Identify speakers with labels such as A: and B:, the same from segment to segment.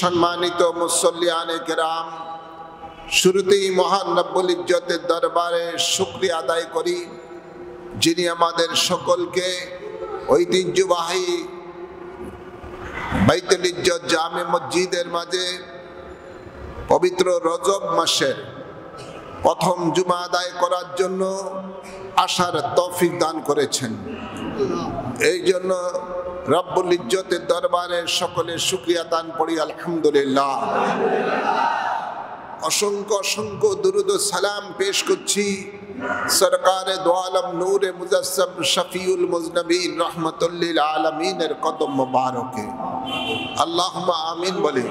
A: সম্মানিত মুসল্লিয়ানে কেরাম, শুরুতেই মহান রব্বুল ইজ্জতের দরবারে শুকরিয়া আদায় করি, যিনি আমাদের সকলকে ঐতিহ্যবাহী বাইতুল ইজ্জত জামে মসজিদের মাঝে পবিত্র রজব মাসের প্রথম জুমা আদায় করার জন্য আসার তৌফিক দান করেছেন। এই জন্য রব্বুল ইজ্জতের দরবারে সকলের শুকরিয়া দান করি আলহামদুলিল্লাহ। অসংখ্য অসংখ্য দুরুদ ও সালাম পেশ করছি সরকারে দো আলম নূরে মুজাসসাম শফিউল মুজনবিন রহমতুল্লিল আলমিনের কদম মুবারকে আল্লাহুম্মা আমিন বলে,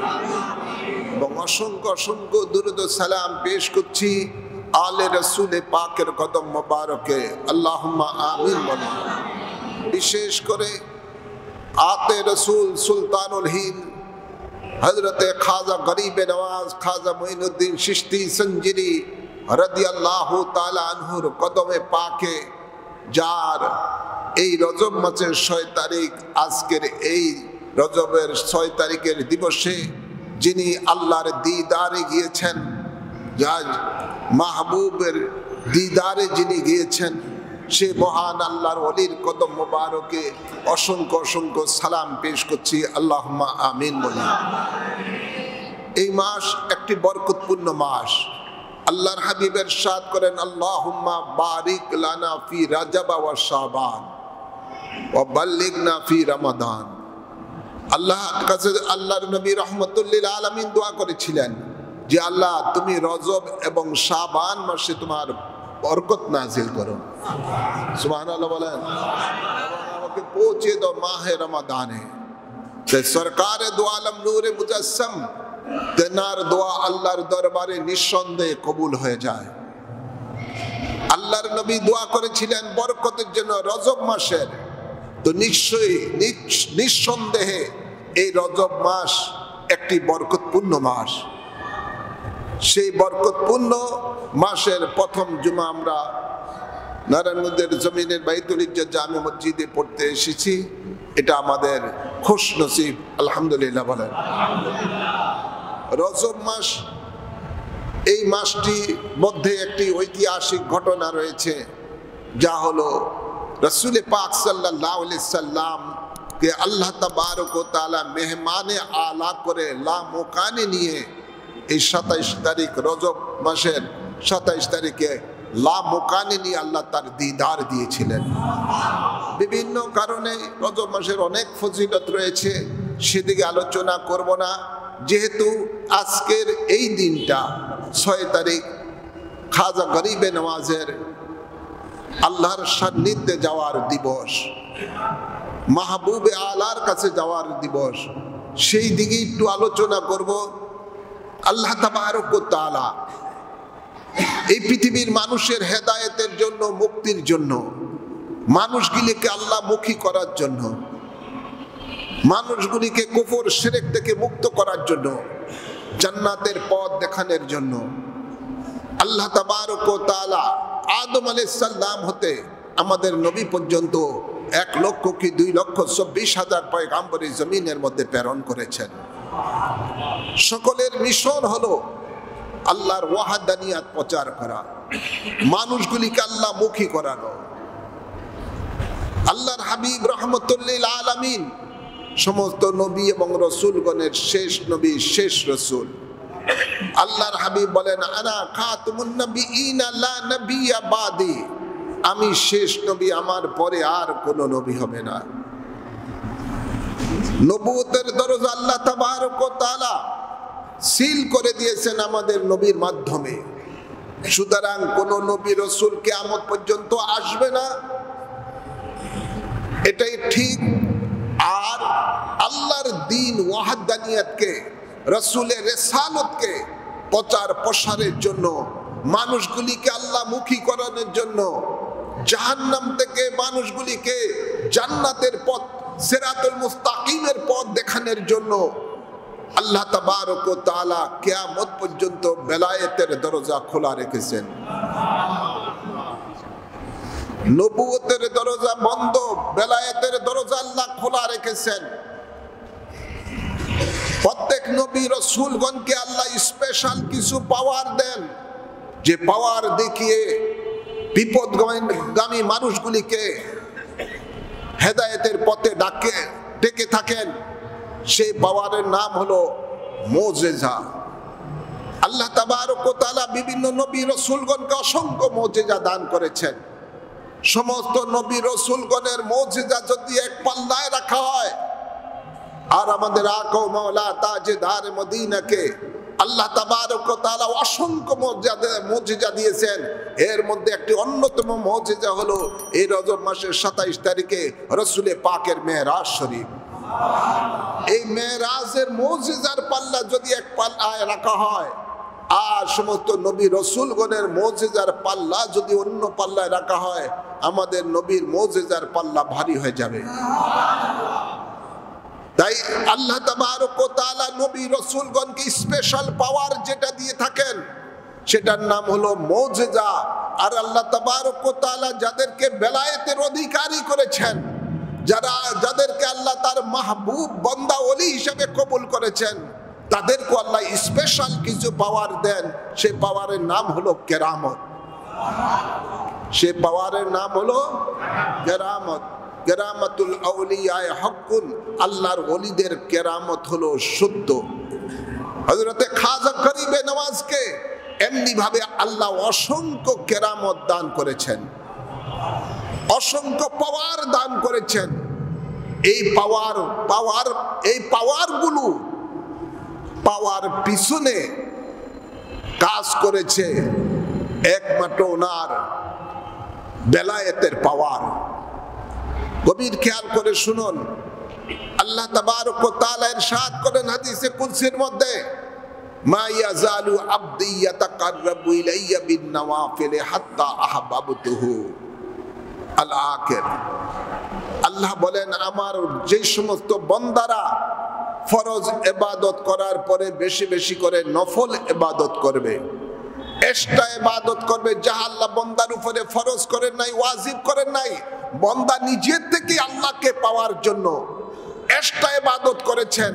A: এবং অসংখ্য অসংখ্য দুরুদ ও সালাম পেশ করছি আলে রসুল পাকের কদম মুবারকে আল্লাহুম্মা আমিন বলে। বিশেষ করে আতে রসুল সুলতানুল হিন্দ হযরতে খাজা গরিব নওয়াজ খাজা মুঈনুদ্দিন চিশতি সঞ্জিরি রাদিয়াল্লাহু তাআলা আনহুর কদমে পাকে, যার এই রজব মাসের 6 তারিখ, আজকের এই রজবের 6 তারিখের দিবসে যিনি আল্লাহর দিদারে গিয়েছেন, যার মাহবুবের দিদারে যিনি গিয়েছেন, সে মহান আল্লাহর ওলির কদম মুবারকে অসংখ্য অসংখ্য সালাম পেশ করছি আল্লাহুম্মা আমিন বলি। এই মাস একটি বরকতপূর্ণ মাস। আল্লাহর হাবিব ইরশাদ করেন, আল্লাহুম্মা বারিক লানা ফি রাজাব ওয়া শাবান ওয়া বাল্লিগনা ফি রমাদান। আল্লাহর কাছে আল্লাহর নবী রাহমাতুল্লিল আলামিন দোয়া করেছিলেন যে আল্লাহ, তুমি রজব এবং শাবান মাসে তোমার বরকত নাজিল করো। সুবহানাল্লাহ বলেন, আমাকে পৌঁছে দাও মাহে রমাদানে। সরকারে দো আলম নূরে মুজাসসাম তেনার দোয়া আল্লাহর দরবারে নিঃসন্দেহে কবুল হয়ে যায়। আল্লাহর নবী দোয়া করেছিলেন বরকতের জন্য রজব মাসের, তো নিশ্চয়ই নিঃসন্দেহে এই রজব মাস একটি বরকতপূর্ণ মাস। সেই বরকতপূর্ণ মাসের প্রথম জুমা আমরা নারায়ণগঞ্জের জমিনের বাইতুল ইজ্জত জামে মসজিদে পড়তে এসেছি। এটা আমাদের খুশ নসিব আলহামদুলিল্লাহ বলেন। রজব মাস, এই মাসটির মধ্যে একটি ঐতিহাসিক ঘটনা রয়েছে, যা হলো রাসূল পাক সাল্লাল্লাহু আলাইহি সাল্লাম কে আল্লাহ তাবারক ওয়া তাআলা মেহমানে আলা করে লা মোকানে নিয়ে এই 27 তারিখ রজব মাসের 27 তারিখে লা মোকানে নিয়ে আল্লাহ তার দিদার দিয়েছিলেন। বিভিন্ন কারণে রজব মাসের অনেক ফজিলত রয়েছে, সেদিকে আলোচনা করব না, যেহেতু আজকের এই দিনটা 6 তারিখ খাজা গরিবে নওয়াজের আল্লাহর সান্নিধ্যে যাওয়ার দিবস, মাহবুবে আলার কাছে যাওয়ার দিবস, সেই দিকে একটু আলোচনা করব। আল্লাহ তাবারক ওয়া তাআলা এই পৃথিবীর মানুষের হেদায়েতের জন্য, মুক্তির জন্য, মানুষগুলিকে আল্লাহমুখী করার জন্য, মানুষগুলিকে কুফর শিরক থেকে মুক্ত করার জন্য, জান্নাতের পথ দেখানোর জন্য আল্লাহ তাবারক ওয়া তাআলা আদম আলাইহিস সালাম হতে আমাদের নবী পর্যন্ত 1 লক্ষ কি 2,24,000 পয়গাম্বর জমিনের মধ্যে প্রেরণ করেছেন। সকলের মিশন হলো আল্লাহর ওয়াহদানিয়াত প্রচার করা, মানুষগুলিকে আল্লাহমুখী করানো। আল্লাহর হাবিব রাহমাতুল্লিল আলামিন সমস্ত নবী এবং রসুলগণের শেষ নবী, শেষ রসুল। আল্লাহর হাবিব বলেন, আনা খাতুমুন নবিয়িনা লা নবিয়্যা বাদি, আমি শেষ নবী, আমার পরে আর কোনো নবী হবে না। নবুয়তের দরজা আল্লাহ তাবারক ওয়া তাআলা সিল করে দিয়েছেন আমাদের নবীর মাধ্যমে। সুতরাং কোন নবী রসুল কিয়ামত পর্যন্ত আসবে না, এটাই ঠিক। আর আল্লাহর দ্বীন ওয়াহদানিয়াতকে, রসুলের রিসালাতকে প্রচার প্রসারের জন্য, মানুষগুলিকে আল্লাহমুখী করানোর জন্য, জাহান্নাম থেকে মানুষগুলিকে জান্নাতের পথ, সিরাতুল মুস্তাকিমের পথ দেখানোর জন্য আল্লাহ তাবারক ওয়া তাআলা কিয়ামত পর্যন্ত বেলায়েতের দরজা খোলা রেখেছেন। নবুয়তের দরজা বন্ধ, বেলায়েতের দরজা আল্লাহ খোলা রেখেছেন। প্রত্যেক নবী রাসূলগণকে আল্লাহ স্পেশাল কিছু পাওয়ার দেন, যে পাওয়ার দেখিয়ে বিপদগামী মানুষগুলিকে হেদায়েতের পথে ডেকে থাকেন। সেই পাওয়ারের নাম হলো মুজিজা। আল্লাহ তাবারক ওয়া তাআলা বিভিন্ন নবী রাসূলগণকে অসংখ্য মুজিজা দান করেছেন। সমস্ত নবী রাসূলগণের মুজিজা যদি এক পাল্লায় রাখা হয়, আর আমাদের আকা ও মাওলা তাজদার মদিনাকে আল্লাহ তাবারক ওয়া তাআলা অসংখ্য মুজিজা দিয়েছেন। এর মধ্যে একটি অন্যতম মুজিজা হলো এই রজব মাসের 27 তারিখে রাসূল পাকের মেরাজ শরীফ। এই মেরাজের মুজিজার পাল্লা যদি এক পাল্লায় রাখা হয়, আর সমস্ত নবী রাসূলগণের মুজিজার পাল্লা যদি অন্য পাল্লায় রাখা হয়, আমাদের নবীর মুজিজার পাল্লা ভারী হয়ে যাবে। তাই আল্লাহ তাবারক ওয়া তাআলা নবী রাসূলগণকে স্পেশাল পাওয়ার যেটা দিয়ে থাকেন, সেটার নাম হলো মুজিজা। আর আল্লাহ তাবারক ওয়া তাআলা যাদেরকে বেলায়েতের অধিকারী করেছেন, যাদেরকে আল্লাহ তার মাহবুব বান্দা ওলি হিসেবে কবুল করেছেন, তাদেরকে আল্লাহ স্পেশাল কিছু পাওয়ার দেন। সেই পাওয়ারের নাম হলো কেরামত। সে পাওয়ারের নাম হলো কেরামত। কেরামতুল আউলিয়ায়ে হকুন, আল্লাহর ওলিদের কেরামত হলো সত্য। হযরতে খাজা গরিবে নওয়াজকে এমনি ভাবে আল্লাহ অসংখ্য কেরামত দান করেছেন, অসংখ্য পাওয়ার দান করেছেন। এই পাওয়ারগুলো পাওয়ার পিছনে কাজ করেছে একমাত্র ওনার বেলায়েতের পাওয়ার। গভীর খেয়াল করে শুনুন, আল্লাহ তাবারক ওয়া তাআলা ইরশাদ করেন হাদিসে কুদসির মধ্যে, মা ইয়াজালু আবদি ইয়াতাকাররাবু ইলাইয়া বিন নওয়াফিল হাত্তা আহবাবতুহু আল আখির। আল্লাহ বলেন, আমার যে সমস্ত বান্দারা ফরজ ইবাদত করার পরে বেশি বেশি করে নফল ইবাদত করবে, এক্সট্রা ইবাদত করবে, যা আল্লাহ বান্দার উপরে ফরজ করেন নাই, ওয়াজিব করেন নাই, বান্দা নিজের থেকে আল্লাহকে পাওয়ার জন্য এক্সট্রা ইবাদত করেছেন,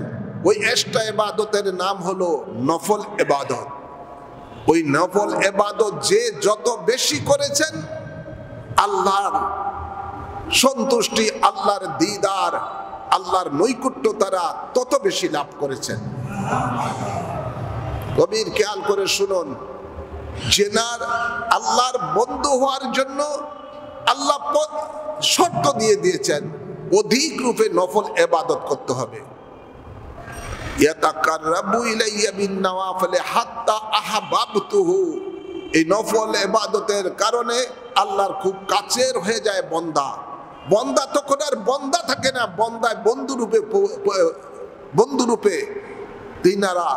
A: ওই এক্সট্রা ইবাদতের নাম হলো নফল ইবাদত। ওই নফল ইবাদত যে যত বেশি করেছেন, আল্লাহর সন্তুষ্টি, আল্লাহর দিদার, আল্লাহর নৈকট্য তারা তত বেশি লাভ করেছেন। গভীর খেয়াল করে শুনুন, জেনার আল্লাহর বন্ধু হওয়ার জন্য আল্লাহ শর্ত দিয়ে দিয়েছেন, অধিক রূপে নফল ইবাদত করতে হবে। ইয়াতাকাররাবু ইলাইয়া বিন নওয়াফিল হাত্তা আহবাবতুহু। এই নফল ইবাদতের কারণে আল্লাহর খুব কাছের হয়ে যায় বান্দা। বান্দা তখন আর বান্দা থাকে না, বান্দায় বন্ধু রূপে তিনারা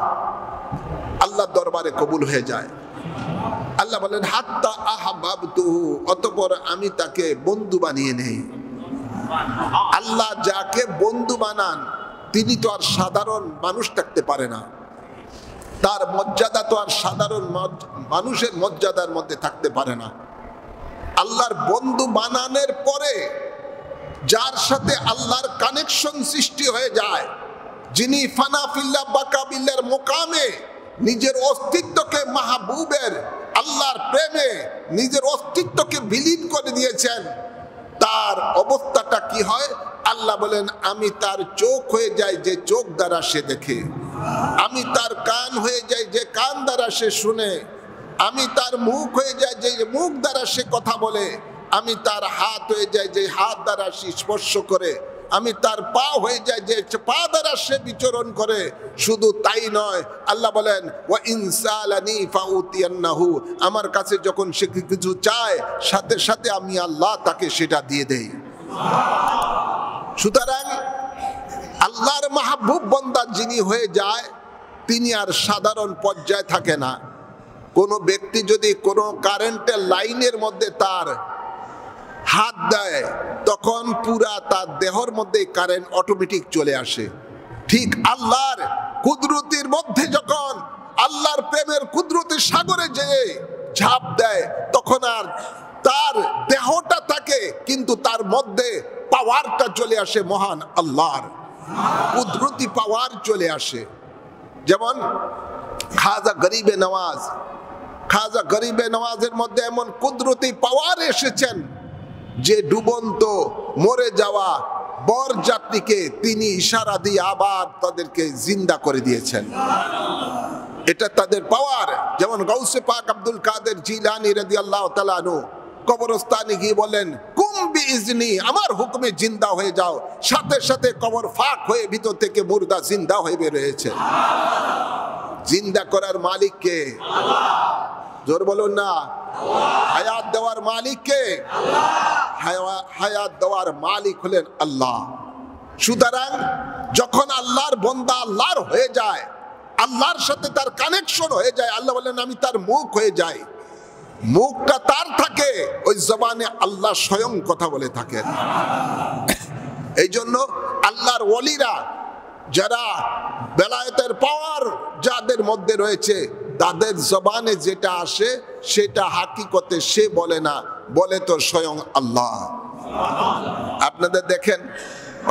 A: আল্লাহর দরবারে কবুল হয়ে যায়। আল্লাহ বলেন হাত্তা আহবাবতুহু, অতঃপর আমি তাকে বন্ধু বানিয়ে নেই। আল্লাহ যাকে বন্ধু বানান, তিনি তো আর সাধারণ মানুষ থাকতে পারে না, তার মর্যাদা তো আর সাধারণ মানুষের মর্যাদার মধ্যে থাকতে পারে না। আল্লাহর বন্ধু বানানোর পরে যার সাথে আল্লাহর কানেকশন সৃষ্টি হয়ে যায়, যিনি ফানা ফিল্লাহ বাকা বিল্লাহর মোকামে নিজের অস্তিত্বকে মাহবুবের আল্লাহর প্রেমে নিজের অস্তিত্বকে বিলীন করে দিয়েছেন, তার অবস্থাটা কি হয়? আল্লাহ বলেন, আমি তার চোখ হয়ে যাই যে চোখ দ্বারা সে দেখে, আমি তার কান হয়ে যাই যে কান দ্বারা সে শুনে, আমি তার মুখ হয়ে যাই যে মুখ দ্বারা সে কথা বলে, আমি তার হাত হয়ে যাই যে হাত দ্বারা সে স্পর্শ করে, আমি তার পা হয়ে যাই যে পা দ্বারা সে বিচরণ করে। শুধু তাই নয়, আল্লাহ বলেন ওয়া ইনসালানি ফাউতিয়ান্নাহু, আমার কাছে যখন সে কিছু চায়, সাথে সাথে আমি আল্লাহ তাকে সেটা দিয়ে দেই। সুতরাং আল্লাহর মাহবুব বান্দা যিনি হয়ে যায়, তিনি আর সাধারণ পর্যায়ে থাকে না। কোনো ব্যক্তি যদি কোনো কারেন্টের লাইনের মধ্যে তার হাত দেয়, তখন পুরা তার দেহের মধ্যে কারেন্ট অটোমেটিক চলে আসে। ঠিক আল্লাহর কুদরতির মধ্যে যখন আল্লাহর প্রেমের কুদরতের সাগরে যেয়ে ঝাঁপ দেয়, তখন আর তার দেহটা থাকে, কিন্তু তার মধ্যে পাওয়ারটা চলে আসে মহান আল্লাহর কুদরতি পাওয়ার চলে আসে। যেমন খাজা গরিবে নওয়াজ, খাজা গরিবে নওয়াজের মধ্যে এমন কুদরতি পাওয়ার এসেছেন যে ডুবন্ত মরে যাওয়া বর যাত্রীকে তিনি ইশারা দিয়ে আবার তাদেরকে জিন্দা করে দিয়েছেন। এটা তাদের পাওয়ার। যেমন গাউসে পাক আব্দুল কাদের জিলানী রাদিয়াল্লাহু তাআলা আনহু কবরস্থানে গিয়ে বলেন কুম বিইজনি, আমার হুকুমে জিন্দা হয়ে যাও, সাথে সাথে কবর ফাঁক হয়ে ভিতর থেকে মুর্দা জিন্দা হয়ে বের হয়েছে। জিন্দা করার মালিক কে? জোর বলুন না। হায়াত দেওয়ার মালিক কে? হায়াত দেওয়ার মালিক হলেন আল্লাহ। সুতরাং যখন আল্লাহর বান্দা আল্লাহর হয়ে যায়, আল্লাহর সাথে তার কানেকশন হয়ে যায়, আল্লাহ বলেন আমি তার মুখ হয়ে যাই। মুখটা তার থাকে, ওই জবানে আল্লাহ স্বয়ং কথা বলে থাকেন। এই জন্য আল্লাহর ওলিরা যারা বেলায়েতের পাওয়ার যাদের মধ্যে রয়েছে, তাদের জবানে যেটা আসে সেটা হাকিকতে সে বলে না, বলে তো স্বয়ং আল্লাহ। আপনাদের দেখেন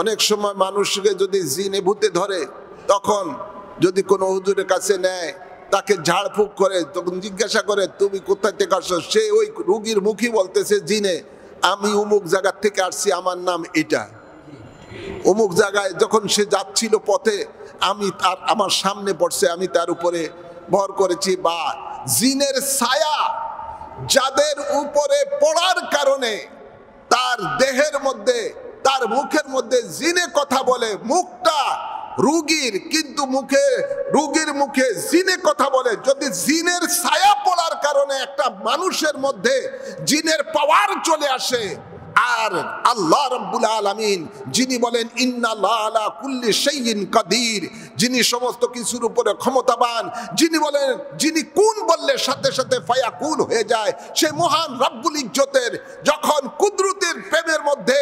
A: অনেক সময় মানুষকে যদি জিনে ভূতে ধরে, তখন যদি কোনো হুজুরের কাছে নেয়, তাকে ঝাড়ফুঁক করে, তখন জিজ্ঞাসা করে তুমি কোথা থেকে আসছো, সে ওই রুগীর মুখী বলতেছে জিনে আমি অমুক জায়গার থেকে আসছি, আমার নাম এটা। অমুক জায়গায় যখন সে যাচ্ছিল পথে আমি তার আমার সামনে পড়ছে, আমি তার উপরে ভর করেছি। বা জিনের ছায়া যাদের উপরে পড়ার কারণে তার দেহের মধ্যে, তার মুখের মধ্যে জিনে কথা বলে, মুখটা রুগীর কিন্তু রুগীর মুখে জিনে কথা বলে। যদি জিনের ছায়া পড়ার কারণে একটা মানুষের মধ্যে জিনের পাওয়ার চলে আসে, আর আল্লাহ রাব্বুল আলামিন যিনি বলেন ইন্নাল্লাহা আলা কুল্লি শাইইন কাদির, যিনি সমস্ত কিছুর উপরে ক্ষমতাবান, যিনি বলেন, যিনি কুন বললে সাথে সাথে ফায়াকুন হয়ে যায়, সে মহান রব্বুল ইজ্জতের যখন কুদরতের প্রেমের মধ্যে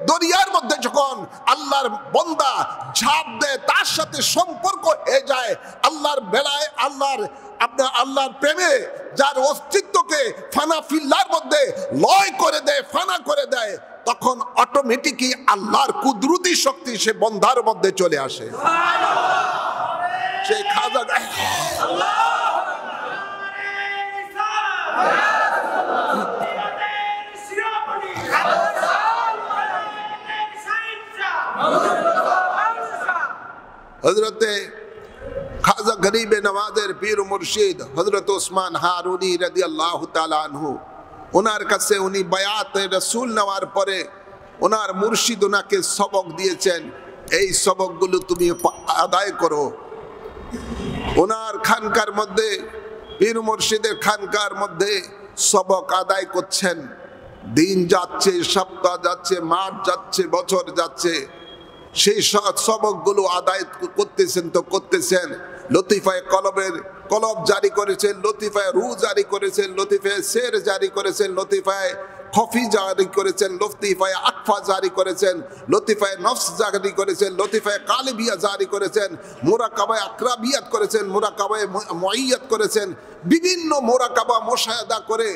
A: দরিয়ার মধ্যে যখন আল্লাহর বান্দা ঝাঁপ দেয়, তার সাথে সম্পর্ক হয়ে যায় আল্লাহর বেলায়, আল্লাহর প্রেমে যার অস্তিত্বকে ফানা ফিল্লার মধ্যে লয় করে দেয়, ফানা করে দেয়, তখন অটোমেটিকই আল্লাহর কুদরতি শক্তি সে বন্ধার মধ্যে চলে আসে। সেই খাজা হযরতে খাজা গরিবে নওয়াজের পীর মুর্শিদ হযরত ওসমান হারুনি রাদিয়াল্লাহু তাআলা আনহু, ওনার কাছে উনি বায়াতে রাসূল নেওয়ার পরে ওনার মুর্শিদ ওনাকে সবক দিয়েছেন, এই সবকগুলো তুমি আদায় করো। ওনার খানকার মধ্যে, পীর মুর্শিদের খানকার মধ্যে সবক আদায় করছেন। দিন যাচ্ছে, সপ্তাহ যাচ্ছে, মাস যাচ্ছে, বছর যাচ্ছে, সেই সবকগুলো আদায় করতেছেন তো করতেছেন। লতিফায়ে কলব জারি করেছেন, লতিফায়ে রু জারি করেছেন, লতিফায়ে শের জারি করেছেন, লতিফায়ে খফি জারি করেছেন, লতিফায়ে আকফা জারি করেছেন, লতিফায়ে নফস জারি করেছেন, লতিফায়ে কালিবিয়া জারি করেছেন, মুরাকাবায়ে আকরাবিয়াত করেছেন, মুরাকাবায়ে মুইয়াত করেছেন। বিভিন্ন মুরাকাবা মুশাহাদা করে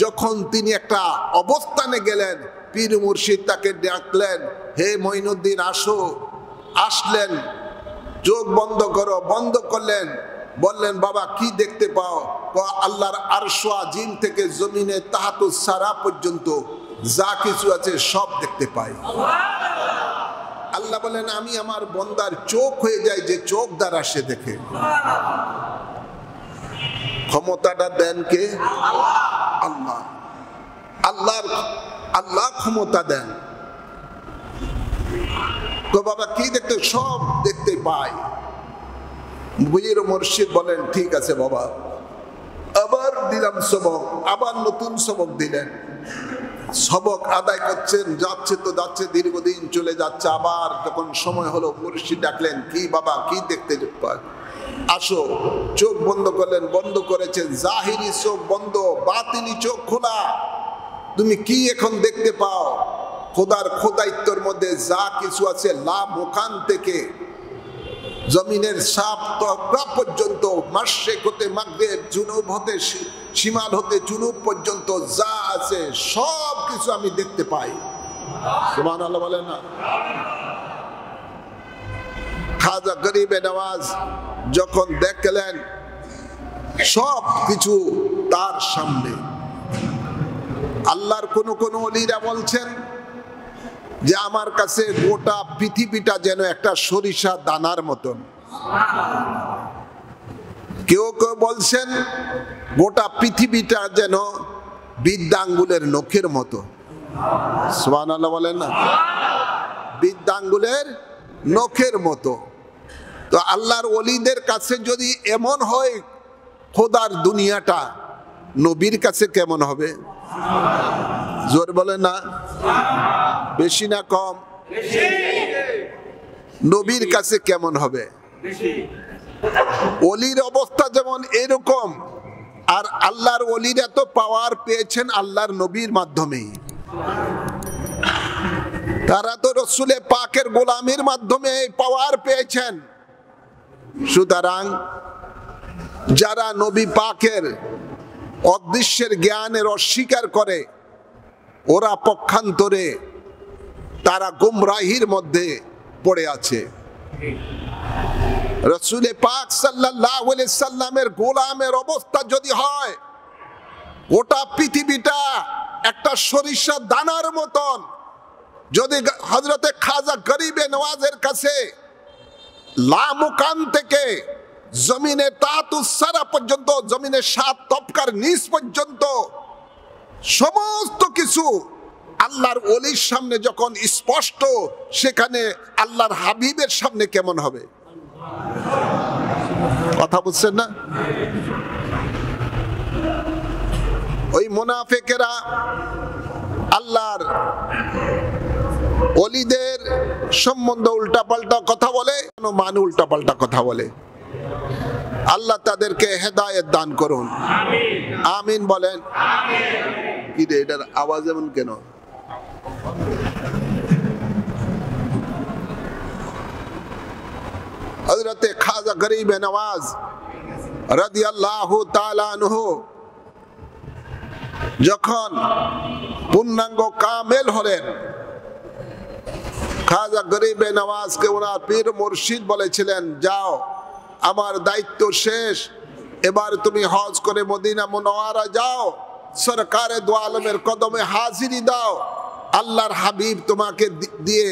A: যখন তিনি একটা অবস্থানে গেলেন, পীর মুর্শিদ তাকে ডাকলেন, হে মঈনুদ্দিন আসো। আসলেন, চোখ বন্ধ করো, বন্ধ করলেন। বললেন বাবা কি দেখতে পাও? আল্লাহর আরশ আজিম থেকে জমিনে তাহাতুস সারা পর্যন্ত যা কিছু আছে সব দেখতে পাই। আল্লাহ বলেন আমি আমার বন্দার চোখ হয়ে যাই, যে চোখ দ্বারা সে দেখে। ক্ষমতাটা দেন কে? আল্লাহ। আল্লাহ ক্ষমতা দেন। তো বাবা কি দেখতে? সব দেখতে পাই। পীর মুর্শিদ বলেন ঠিক আছে বাবা, আবার দিলাম সবক, আবার নতুন সবক দিলেন। সবক আদায় করছেন, যাচ্ছে তো যাচ্ছে, দীর্ঘদিন চলে যাচ্ছে। আবার যখন সময় হলো মুর্শিদ ডাকলেন, কি বাবা কি দেখতে পাই? আসো। চোখ বন্ধ করলেন, বন্ধ করেছেন, জাহিরি চোখ বন্ধ, বাতিনি চোখ খোলা। তুমি কি এখন দেখতে পাও? খোদার খোদাইত্বর মধ্যে যা কিছু আছে, লাভ ওখান থেকে জমিনের সাপ তকরা পর্যন্ত, মাশরিক হতে মাগরিব, জুনুব হতে শিমাল হতে জুনুব পর্যন্ত যা আছে সব কিছু আমি দেখতে পাই। সুবহানাল্লাহ বলেন না? খাজা গরিবে নওয়াজ যখন দেখলেন সব কিছু তার সামনে, আল্লাহর কোন কোন ওলিরা বলছেন যে আমার কাছে গোটা পৃথিবীটা যেন একটা সরিষা দানার মতন। কেউ কেউ বলছেন গোটা পৃথিবীটা যেন বৃদ্ধাঙ্গুলের নখের মতো। সুবহানাল্লাহ বলেন না? বৃদ্ধাঙ্গুলের নখের মতো। তো আল্লাহর ওলিদের কাছে যদি এমন হয় খোদার দুনিয়াটা, নবীর কাছে কেমন হবে? জোর বলেন না? বেশি না কম? নবীর কাছে কেমন হবে? ওলির অবস্থা যেমন এরকম, আর আল্লাহর ওলির এত পাওয়ার পেয়েছেন আল্লাহর নবীর মাধ্যমে। তারা তো রসুলে পাকের গোলামির মাধ্যমে পাওয়ার পেয়েছেন। সুতরাং যারা নবী পাকের অদৃশ্যের জ্ঞানের অস্বীকার করে, ওরা পক্ষান্তরে তারা গুমরাহির মধ্যে পড়ে আছে। রসুলে পাক সাল্লাল্লাহু আলাইহি সাল্লামের গোলামের অবস্থা যদি হয় গোটা পৃথিবীটা একটা সরিষা দানার মতন, যদি হযরতে খাজা গরিবে নওয়াজের কাছে লামুকান থেকে জমিনে তাতুসারা পর্যন্ত, জমিনে 7 তবকার নিচ পর্যন্ত সমস্ত কিছু আল্লাহর ওলির সামনে যখন স্পষ্ট, সেখানে আল্লাহর হাবিবের সামনে কেমন হবে? কথা বুঝছেন না? ওই মুনাফিকেরা আল্লাহর ওলিদের সম্বন্ধে উল্টাপাল্টা কথা বলে, মানুষ উল্টাপাল্টা কথা বলে। আল্লাহ তাদেরকে হেদায়েত দান করুন, আমিন বলেন। কি রে, এটার আওয়াজ এমন কেন? হযরতে খাজা গরিবে নওয়াজ রাদিয়াল্লাহু তাআলা আনহু যখন পূর্ণাঙ্গ কামেল হলেন, খাজা গরিবে নওয়াজকে ওনার পীর মুর্শিদ বলেছিলেন, যাও আমার দায়িত্ব শেষ, এবার তুমি হজ করে মদিনা মুনওয়ারা যাও, সরকারে দু আলমের কদমে হাজিরি দাও, আল্লাহর হাবিব তোমাকে দিয়ে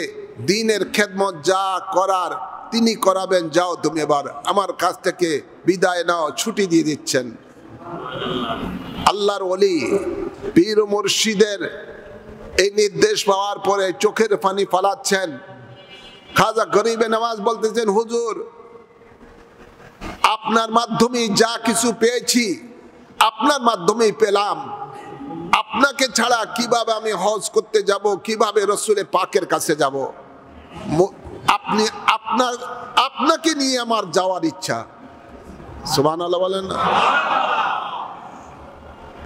A: দ্বীনের খেদমত যা করার তিনি করাবেন, যাও তুমি এবার আমার কাছ থেকে বিদায় নাও, ছুটি দিয়ে দিচ্ছেন। আল্লাহর ওলি পীর মুর্শিদের এই নির্দেশ পাওয়ার পরে চোখের পানি ফালাচ্ছেন। খাজা গরিবে নওয়াজ বলতেছেন, হুজুর আপনার মাধ্যমে যা কিছু পেয়েছি আপনার মাধ্যমেই পেলাম, আপনাকে ছাড়া কিভাবে আমি হজ করতে যাব, কিভাবে রসুলে পাকের কাছে যাব? আপনি আপনাকে নিয়ে আমার যাওয়ার ইচ্ছা। সুবহানাল্লাহ বলেন না?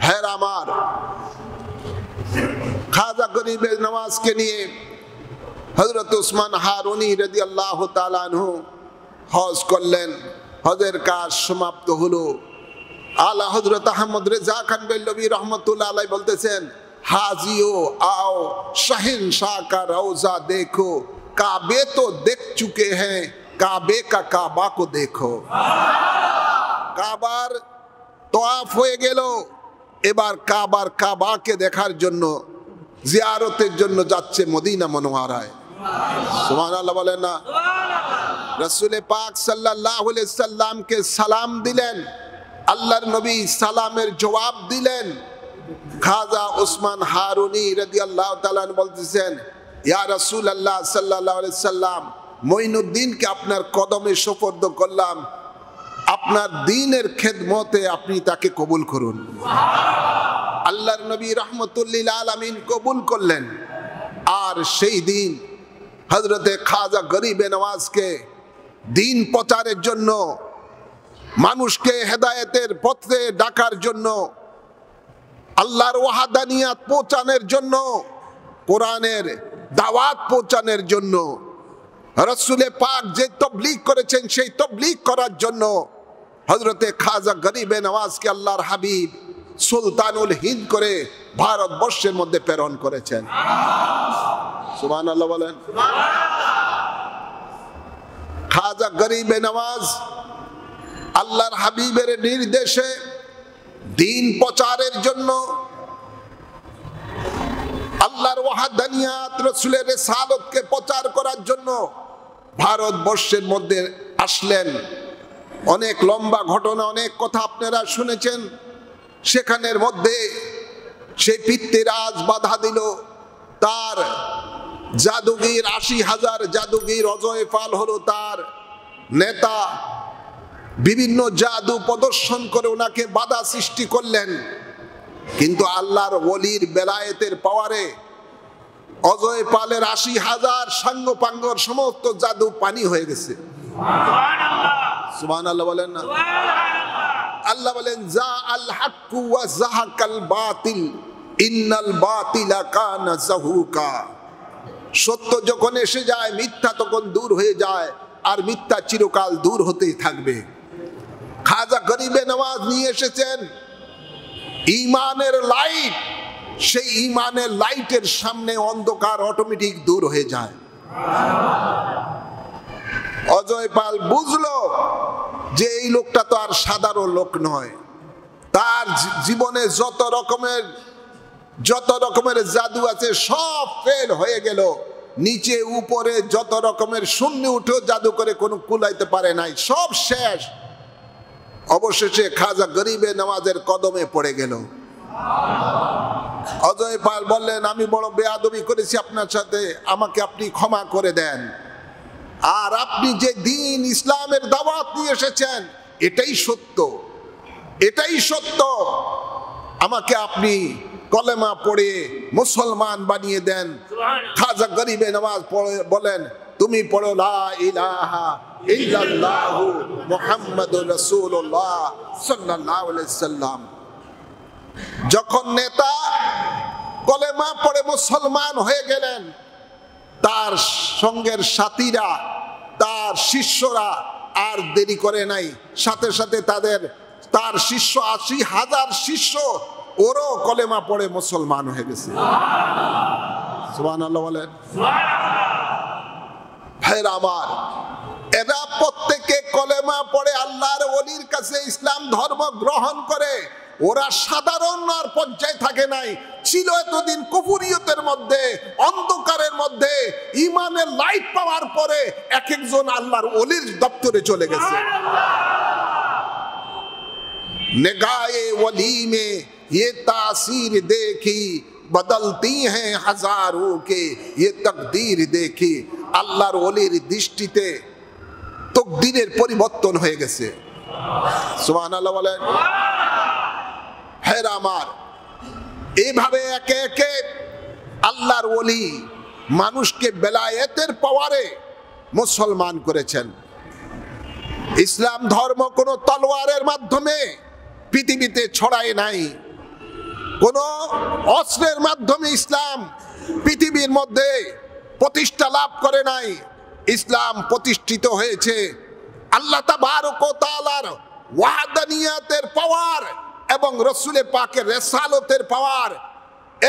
A: হ্যাঁ আমার খাজা গরিবে নওয়াজকে নিয়ে হযরত উসমান হারুনি রাদিয়াল্লাহু তাআলা আনহু হজ করলেন। হজের কাজ সমাপ্ত হলো। আলা হযরত আহমদ রেজা খান বেলবি রহমতুল্লাহ আলাইহি বলতেছেন, হাজিও आओ शहंशाह का रौजा देखो, काबे तो देख चुके हैं, काबे का काबा को देखो। কাবার তওয়াফ হয়ে গেল, এবার কাবার কাবাকে দেখার জন্য জিয়ারতের জন্য যাচ্ছে মদিনা মুনওয়ারায়। সুবহানাল্লাহ বলেন না? রাসূলে পাক সাল্লাল্লাহু আলাইহি সাল্লামকে সালাম দিলেন, আল্লাহর নবী সালামের জবাব দিলেন। খাজা উসমান হারুনি রাদিয়াল্লাহু তাআলা বলতেছেন, ইয়া রাসূলুল্লাহ সাল্লাল্লাহু আলাইহি সাল্লাম, মঈনুদ্দিনকে আপনার কদমে সুপর্দ করলাম, আপনার দ্বীনের খেদমতে আপনি তাকে কবুল করুন। আল্লাহর নবী রাহমাতুল্লিল আলামিন কবুল করলেন। আর সেই দিন হযরতে খাজা গরিবে নওয়াজকে দ্বীন প্রচারের জন্য, মানুষকে হেদায়েতের পথে ডাকার জন্য, আল্লাহর ওয়াহদানিয়াত পৌঁছানোর জন্য, কোরআনের দাওয়াত পৌঁছানোর জন্য, রাসূলে পাক যে তাবলীগ করেছেন সেই তাবলীগ করার জন্য হযরতে খাজা গরিবে নওয়াজকে আল্লাহর হাবিব সুলতানুল হিন্দ করে ভারতবর্ষের মধ্যে প্রেরণ করেছেন। সুবহানাল্লাহ বলেন। খাজা গরিবে নওয়াজ আল্লাহর হাবিবের নির্দেশে দ্বীন প্রচারের জন্য, আল্লাহর ওয়াহদানিয়াত, রাসূলের রিসালাতকে প্রচার করার জন্য ভারতবর্ষের মধ্যে আসলেন। অনেক লম্বা ঘটনা, অনেক কথা আপনারা শুনেছেন। সেখানের মধ্যে সেই পিতৃরাজ বাধা দিল। তার জাদুগির ৮০,০০০ জাদুগির অজয় পাল হলো তার নেতা। বিভিন্ন জাদু প্রদর্শন করে ওনাকে বাধা সৃষ্টি করলেন। কিন্তু আল্লাহর ওলির বেলায়েতের পাওয়ারে অজয় পালের ৮০,০০০ সাঙ্গপাঙ্গর সমস্ত জাদু পানি হয়ে গেছে। সুবহানাল্লাহ বলেন না? আল্লাহ বলেন যা আল হাক্কু ওয়া যাহাকাল বাতিল ইন্নাল বাতিলা কানা যাহুকা। সত্য যখন এসে যায় মিথ্যা তখন দূর হয়ে যায়, আর মিথ্যা চিরকাল দূর হতেই থাকবে। খাজা গরিবে নওয়াজ নিয়ে এসেছেন ঈমানের লাইট। সেই ঈমানের লাইটের সামনে অন্ধকার অটোমেটিক দূর হয়ে যায়। অজয় পাল বুঝলো যে এই লোকটা তো আর সাধারণ লোক নয়। তার জীবনে যত রকমের জাদু আছে সব ফেল হয়ে গেল। নিচে উপরে যত রকমের শূন্য উঠেও জাদু করে কোনো কুলাইতে পারে নাই, সব শেষ। অবশেষে খাজা গরিবে নওয়াজের কদমে পড়ে গেল। অজয় পাল বললেন আমি বড় বেয়াদবি করেছি আপনার সাথে, আমাকে আপনি ক্ষমা করে দেন। আর আপনি যে দ্বীন ইসলামের দাওয়াত নিয়ে এসেছেন এটাই সত্য, এটাই সত্য। আমাকে আপনি কলেমা পড়ে মুসলমান বানিয়ে দেন। খাজা গরিবে নওয়াজ বলেন তুমি পড়ো লা ইলাহা ইল্লাল্লাহু মুহাম্মাদুর রাসূলুল্লাহ সাল্লাল্লাহু আলাইহি সাল্লাম। যখন নেতা কলেমা পড়ে মুসলমান হয়ে গেলেন, তার সঙ্গের সাথীরা, তার শিষ্যরা আর দেরি করে নাই, সাথে সাথে তার শিষ্য ৮০,০০০ শিষ্য ওরও কলেমা পড়ে মুসলমান হয়ে গেছে। সুবহানাল্লাহ বলেন। ভাইরা আমার, এরা প্রত্যেকে কলেমা পড়ে আল্লাহর ওলির কাছে ইসলাম ধর্ম গ্রহণ করে। ওরা সাধারণ আর পর্যায়ে থাকে নাই, ছিল এতদিন কুফরিয়তের মধ্যে, অন্ধকারের মধ্যে। ঈমানের লাইট পাওয়ার পরে এক একজন আল্লাহর ওলির দপ্তরে চলে গেছে। निगाहे वली में ये तासीर देखी बदलती हैं हजारों के ये तकदीर देखी। আল্লাহর ওলির দৃষ্টিতে তকদিরের পরিবর্তন হয়ে গেছে। সুবহানাল্লাহ বলেন। হেরা আমার, এইভাবে একে একে আল্লাহর ওলি মানুষকে বেলায়েতের পাওয়ারে মুসলমান করেছেন। ইসলাম ধর্ম কোনো তলোয়ারের মাধ্যমে পৃথিবীতে ছড়ায় নাই, কোনো অস্ত্রের মাধ্যমে ইসলাম পৃথিবীর মধ্যে প্রতিষ্ঠা লাভ করে নাই। ইসলাম প্রতিষ্ঠিত হয়েছে আল্লাহ তাবারক ওয়া তাআলার ওয়াহদানিয়াতের পাওয়ার এবং রাসূলে পাকের রিসালাতের পাওয়ার।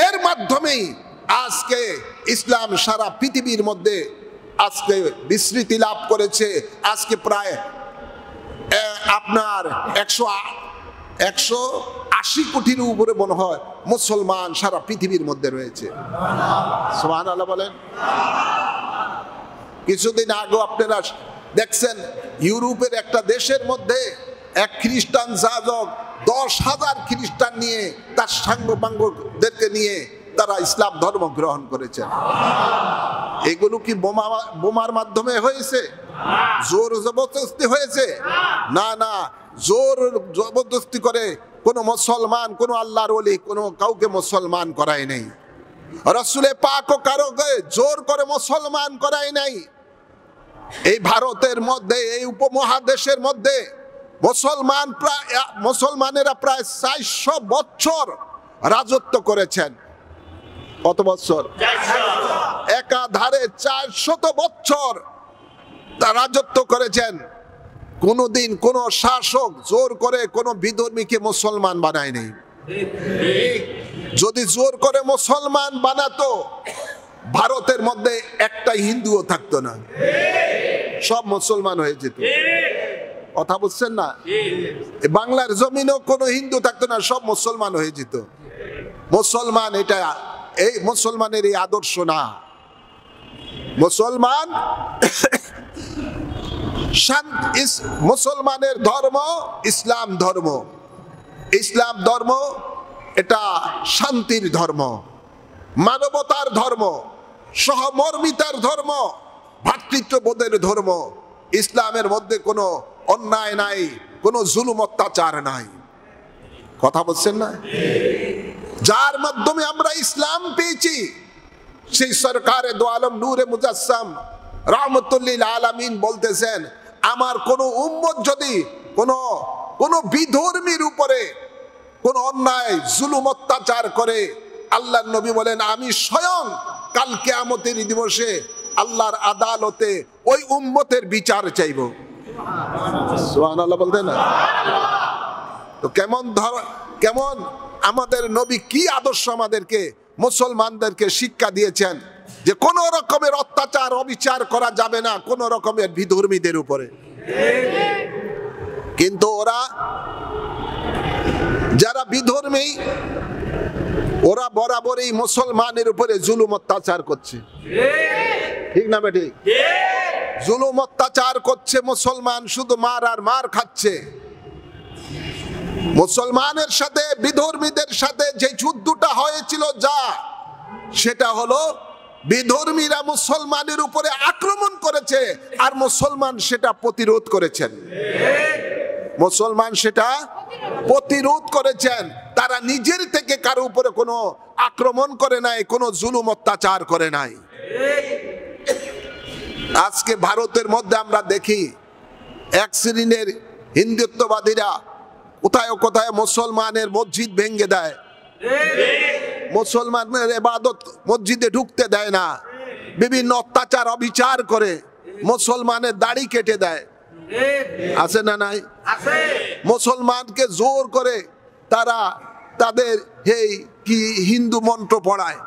A: এর মাধ্যমেই আজকে ইসলাম সারা পৃথিবীর মধ্যে আজকে বিস্তৃতি লাভ করেছে। আজকে প্রায় আপনার 180 কোটির উপরে মনে হয় মুসলমান সারা পৃথিবীর মধ্যে রয়েছে। সুবহানাল্লাহ বলেন। কিছুদিন আগে আপনারা দেখছেন ইউরোপের একটা দেশের মধ্যে এক খ্রিস্টান যাজক 10,000 খ্রিস্টান নিয়ে তার সাঙ্গপাঙ্গদেরকে নিয়ে তারা ইসলাম ধর্ম গ্রহণ করেছে। এগুলো কি বোমার মাধ্যমে হয়েছে? জোর জবরদস্তি হয়েছে? না না, জোর জবরদস্তি করে কোনো মুসলমান, কোনো আল্লাহর ওলি কোনো কাউকে মুসলমান করায় নাই। রাসূলে পাকও কারোকে জোর করে মুসলমান করায় নাই। এই ভারতের মধ্যে, এই উপমহাদেশের মধ্যে মুসলমানেরা প্রায় 400 বছর রাজত্ব করেছেন। কত বছর? একাধারে 400 বছর রাজত্ব করেছেন। কোনদিন কোন শাসক জোর করে কোন বিধর্মীকে মুসলমান বানায় নাই। যদি জোর করে মুসলমান বানাতো ভারতের মধ্যে একটা হিন্দুও থাকতো না, সব মুসলমান হয়ে যেত। কথা বুঝছেন না? বাংলার জমিনেও কোনো হিন্দু থাকতো না, সব মুসলমান হয়ে যেত। মুসলমান এটা, এই মুসলমানের এই আদর্শ না। মুসলমান মুসলমানের ধর্ম ইসলাম ধর্ম। ইসলাম ধর্ম এটা শান্তির ধর্ম, মানবতার ধর্ম, সহমর্মিতার ধর্ম, ভ্রাতৃত্ববোধের ধর্ম। ইসলামের মধ্যে কোনো অন্যায় নাই, কোনো জুলুম অত্যাচার নাই। কথা বলছেন না? যার মাধ্যমে আমরা ইসলাম পেয়েছি সেই সরকারে দো আলম নূরে মুজাসসাম রহমতুল্লিল আলামিন বলতেছেন, আমার কোন উম্মত যদি কোন বিধর্মীর উপরে কোন অন্যায় জুলুম অত্যাচার করে, আল্লাহর নবী বলেন আমি স্বয়ং কাল কিয়ামতের দিবসে আল্লাহর আদালতে ওই উম্মতের বিচার চাইব। সুবহানাল্লাহ বলতেন না? তো কেমন আমাদের নবী কি আদর্শ আমাদেরকে মুসলমানদেরকে শিক্ষা দিয়েছেন যে কোন রকমের অত্যাচার অবিচার করা যাবে না কোন রকমের বিধর্মীদের উপরে। কিন্তু ওরা যারা বিধর্মী ওরা বরাবরই মুসলমানের উপরে জুলুম অত্যাচার করছে। ঠিক না বেটি? জুলুম অত্যাচার করছে, মুসলমান শুধু মার আর মার খাচ্ছে। মুসলমানের সাথে বিধর্মীদের সাথে যে যুদ্ধটা হয়েছিল সেটা হলো বিধর্মীরা মুসলমানের উপরে আক্রমণ করেছে আর মুসলমান সেটা প্রতিরোধ করেছেন। মুসলমান সেটা প্রতিরোধ করেছেন। তারা নিজের থেকে কারো উপরে কোনো আক্রমণ করে নাই, কোনো জুলুম অত্যাচার করে নাই। আজকে ভারতের মধ্যে আমরা দেখি এক শ্রেণীর হিন্দুত্ববাদীরা কোথায় কোথায় মুসলমানের মসজিদ ভেঙে দেয়, মুসলমানের ইবাদত মসজিদে ঢুকতে দেয় না, বিভিন্ন অত্যাচার অবিচার করে, মুসলমানের দাড়ি কেটে দেয়। আছে না নাই? মুসলমানকে জোর করে তারা তাদের এই কি হিন্দু মন্ত্র পড়ায়।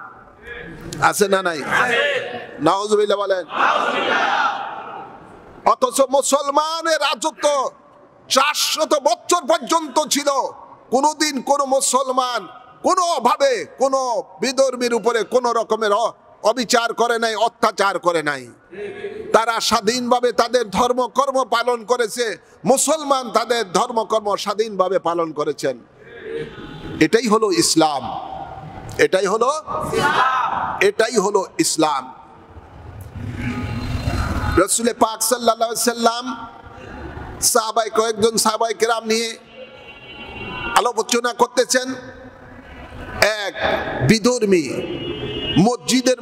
A: আছে না নাই? নাউজুবিল্লাহ বলেন। অথচ মুসলমানের রাজত্ব 400 বছর পর্যন্ত ছিল। কোনদিন কোন মুসলমান কোনো ভাবে কোনো বিধর্মীর উপরে কোন রকমের অবিচার করে নাই, অত্যাচার করে নাই। তারা স্বাধীনভাবে তাদের ধর্মকর্ম পালন করেছে। মুসলমান তাদের ধর্মকর্ম স্বাধীনভাবে পালন করেছেন। এটাই হলো ইসলাম। এটাই হলো ইসলাম। রাসূল পাক সাল্লাল্লাহু আলাইহি সাল্লাম কয়েকজন সাহাবায়ে কেরাম নিয়ে আলোচনা করতেছেন। এক বিধর্মী মসজিদের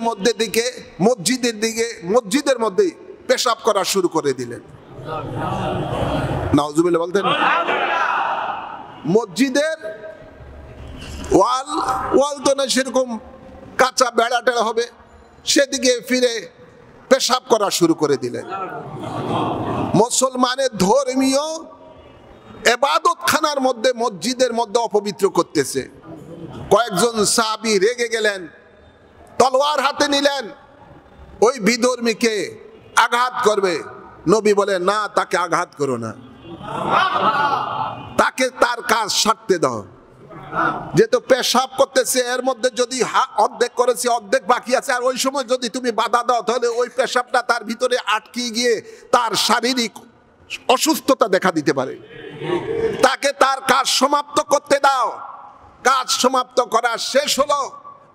A: মধ্যে পেশাব করা শুরু করে দিলেন। নাউজুবিল্লাহ বলতেন। মসজিদের ওয়াল তো না সেরকম কাঁচা বেড়া টেড়া হবে, সেদিকে ফিরে পেশাব করা শুরু করে দিলেন। মুসলমানের ধর্মীয় ইবাদতখানার মধ্যে মসজিদের মধ্যে অপবিত্র করতেছে। কয়েকজন সাহাবী রেগে গেলেন, তলোয়ার হাতে নিলেন, ওই বিধর্মীকে আঘাত করবে। নবী বলেন না, তাকে আঘাত করো না, তাকে তার কাজ সারতে দাও। যেহেতু পেশাব করতেছে, এর মধ্যে যদি অর্ধেক করেছে অর্ধেক বাকি আছে, আর ওই সময় যদি তুমি বাধা দাও তাহলে ওই পেশাবটা তার ভিতরে আটকে গিয়ে তার শারীরিক অসুস্থতা দেখা দিতে পারে। তাকে তার কাজ সমাপ্ত করতে দাও। কাজ সমাপ্ত করা শেষ হলো,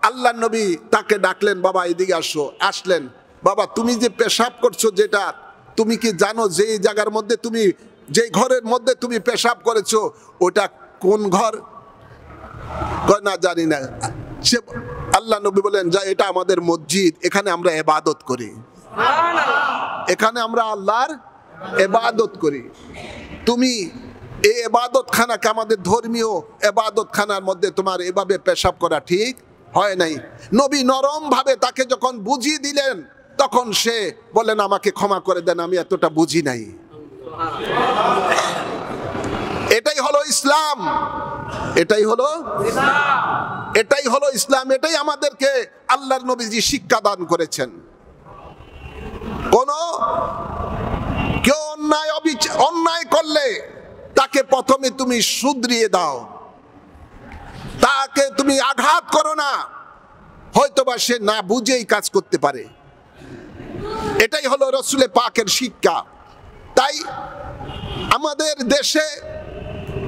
A: আল্লাহ নবী তাকে ডাকলেন, বাবা এদিকে আসো। আসলেন, বাবা তুমি যে পেশাব করছো, যেটা তুমি কি জানো যে জায়গার মধ্যে তুমি, যে ঘরের মধ্যে তুমি পেশাব করেছো ওটা কোন ঘর? না জানি না। সে আল্লাহ নবী বলেন, যা এটা আমাদের মসজিদ, এখানে আমরা ইবাদত করি, এখানে আমরা আল্লাহর ইবাদত করি। তুমি এই ইবাদত খানাকে, আমাদের ধর্মীয় ইবাদত খানার মধ্যে তোমার এভাবে পেশাব করা ঠিক হয় নাই। নবী নরম ভাবে তাকে যখন বুঝিয়ে দিলেন, তখন সে বলেন, আমাকে ক্ষমা করে দেন, আমি এতটা বুঝি নাই। এটাই হলো ইসলাম। এটাই হলো ইসলাম। এটাই আমাদেরকে আল্লাহর নবীজি শিক্ষা দান করেছেন। কেউ অন্যায় করলে তাকে প্রথমে তুমি শুধরিয়ে দাও, তাকে তুমি আঘাত করো না, হয়তোবা সে না বুঝেই কাজ করতে পারে। এটাই হলো রাসূলে পাকের শিক্ষা। তাই আমাদের দেশে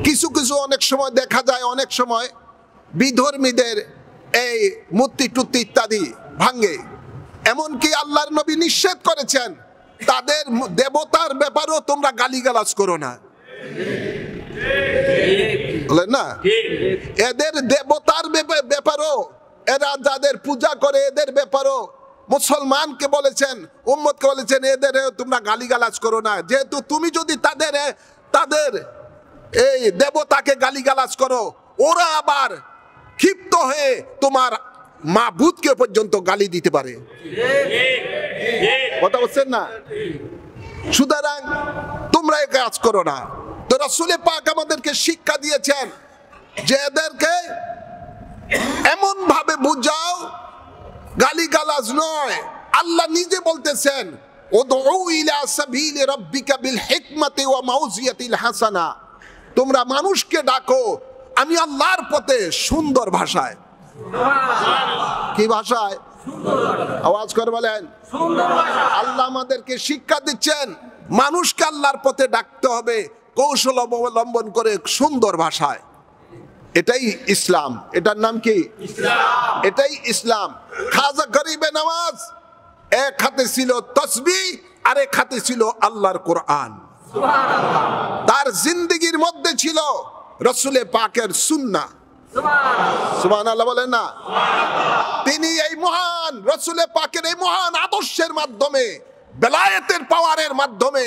A: কিছু কিছু অনেক সময় দেখা যায়, অনেক সময় বিধর্মীদের এই মূর্তি টুর্তি ইত্যাদি ভাঙ্গে। এমনকি আল্লাহর নবী নিষেধ করেছেন তাদের দেবতার ব্যাপারেও তোমরা গালিগালাজ করো না, বলেন না? এদের দেবতার ব্যাপারেও, এরা যাদের পূজা করে এদের ব্যাপারেও মুসলমানকে বলেছেন, উম্মতকে বলেছেন এদের তোমরা গালিগালাজ করো না। যেহেতু তুমি যদি তাদের এই দেবতাকে গালিগালাজ করো, ওরা আবার ক্ষিপ্ত হয়ে তোমার মাবুদকে পর্যন্ত গালি দিতে পারে। কথা বলছেন না? সুতরাং তোমরা এই কাজ করো না। তো রাসূলে পাক আমাদেরকে শিক্ষা দিয়েছেন যে এদেরকে এমন ভাবে বুঝাও, গালিগালাজ নয়। আল্লাহ নিজে বলতেছেন উদউ ইলা সাবিলি রাব্বিকা বিল হিকমাতি ওয়া মাউযিয়াতিল হাসানা, তোমরা মানুষকে ডাকো আমি আল্লাহর পথে সুন্দর ভাষায়। কি ভাষায়? আওয়াজ করে বলেন। আল্লাহ আমাদেরকে শিক্ষা দিচ্ছেন মানুষকে আল্লাহর পথে ডাকতে হবে কৌশল অবলম্বন করে, সুন্দর ভাষায়। এটাই ইসলাম। এটার নাম কি? এটাই ইসলাম। খাজা গরিবে নওয়াজ এক হাতে ছিল তসবিহ আর এক হাতে ছিল আল্লাহর কোরআন। তার জিন্দেগির মধ্যে ছিল রাসূলে পাকের সুন্নাহ। সুবহানাল্লাহ বলেন না? তিনি এই মহান রাসূলে পাকের এই মহান আদর্শের মাধ্যমে, বেলায়েতের পাওয়ারের মাধ্যমে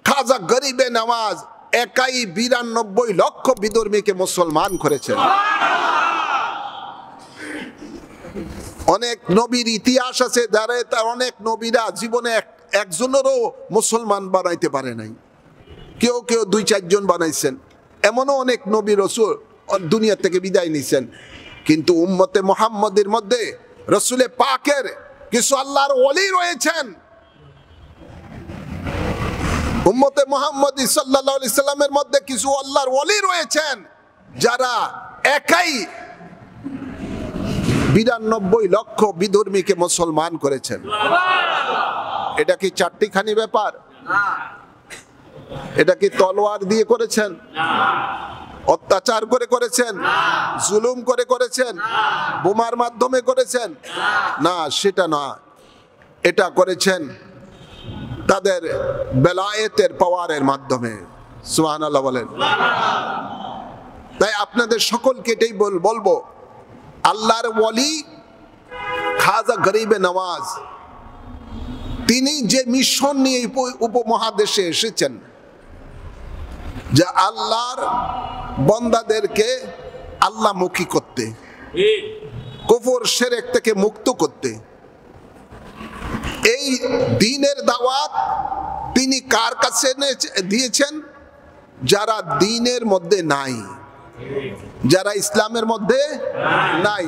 A: খাজা গরিবে নওয়াজ একাই 92 লক্ষ বিধর্মীকে মুসলমান করেছেন। অনেক নবীর ইতিহাস আছে যারা অনেক নবীরা জীবনে একজনেরও মুসলমান বানাইতে পারে নাই, কেউ কেউ 2-4 জন বানাইছেন। এমনও অনেক নবী রাসূল দুনিয়া থেকে বিদায় নিছেন। কিন্তু উম্মতে মুহাম্মাদের মধ্যে রাসূলে পাকের কিছু আল্লাহর ওলি রয়েছেন। উম্মতে মুহাম্মদী সাল্লাল্লাহু আলাইহি সাল্লামের মধ্যে কিছু আল্লাহর ওলি রয়েছেন যারা একাই 92 লক্ষ বিধর্মীকে মুসলমান করেছেন। এটা কি চারটিখানি ব্যাপার? এটা কি তলোয়ার দিয়ে করেছেন? অত্যাচার করে করেছেন? জুলুম করে করেছেন? বোমার মাধ্যমে করেছেন? না, সেটা না। এটা করেছেন তাদের বেলায়েতের পাওয়ারের মাধ্যমে। সুবহানাল্লাহ বলেন। তাই আপনাদের সকলকে এটাই বলবো, আল্লাহর ওলি খাজা গরিবে নওয়াজ তিনি যে মিশন নিয়ে উপমহাদেশে এসেছেন, যে আল্লাহর বান্দাদেরকে আল্লাহমুখী করতে, কুফর শিরক থেকে মুক্ত করতে, এই দ্বীনের দাওয়াত তিনি কার কাছে দিয়েছেন? যারা দ্বীনের মধ্যে নাই, যারা ইসলামের মধ্যে নাই,